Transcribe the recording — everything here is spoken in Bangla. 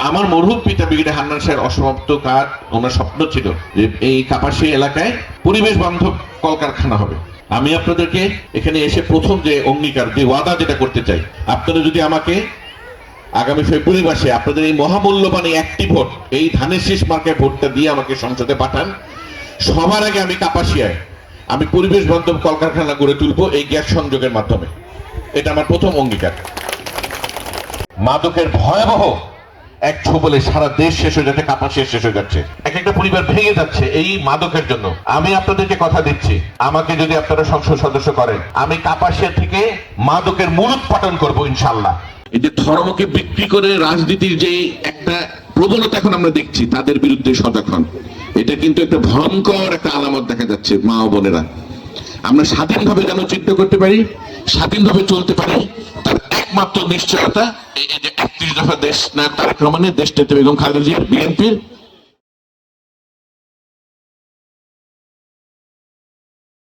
আমার মরহুম পিতা ব্রিগেডিয়ার হান্নান সাহেবের অসমাপ্ত কাজ, ওনার স্বপ্ন ছিল যে এই কাপাসিয়া এলাকায় পরিবেশ বান্ধব কলকারখানা হবে। আমি আপনাদেরকে এখানে এসে প্রথম যে অঙ্গীকার, যে ওয়াদা যেটা করতে চাই, আপনারা যদি আমাকে আগামী ফেব্রুয়ারি মাসে আপনাদের এই মহামূল্যবান একটি ভোট, এই ধানের শীষ মার্কায় ভোটটা দিয়ে আমাকে সংসদে পাঠান, সবার আগে আমি কাপাসিয়ায় আমি পরিবেশ বান্ধব কলকারখানা গড়ে তুলবো এই গ্যাস সংযোগের মাধ্যমে। এটা আমার প্রথম অঙ্গীকার। মাদকের ভয়াবহ এক ছোবলে সারা দেশ শেষ হয়ে যাচ্ছে, কাপাসিয়া শেষ হয়ে যাচ্ছে, এক একটা পরিবার ভেঙে যাচ্ছে এই মাদকের জন্য। আমি আপনাদেরকে কথা দিচ্ছি, আমাকে যদি আপনারা সংসদ সদস্য করেন, আমি কাপাসিয়া থেকে মাদকের মূলোৎপাটন করবো ইনশাল্লাহ। এই যে ধর্মকে বিক্রি করে রাজনীতির যে একটা প্রবণতা এখন আমরা দেখছি, তাদের বিরুদ্ধে সজাগ হন। এটা কিন্তু একটা ভয়ঙ্কর একটা আলামত দেখা যাচ্ছে। মা ও বোনেরা, আমরা স্বাধীনভাবে যেন চিন্তা করতে পারি, স্বাধীনভাবে চলতে পারি, তার একমাত্র নিশ্চয়তা এই যে 31 দফা দেশ নায়ক তারেক রহমানের, দেশ নেত্রী বেগম খালেদা জিয়ার, বিএনপির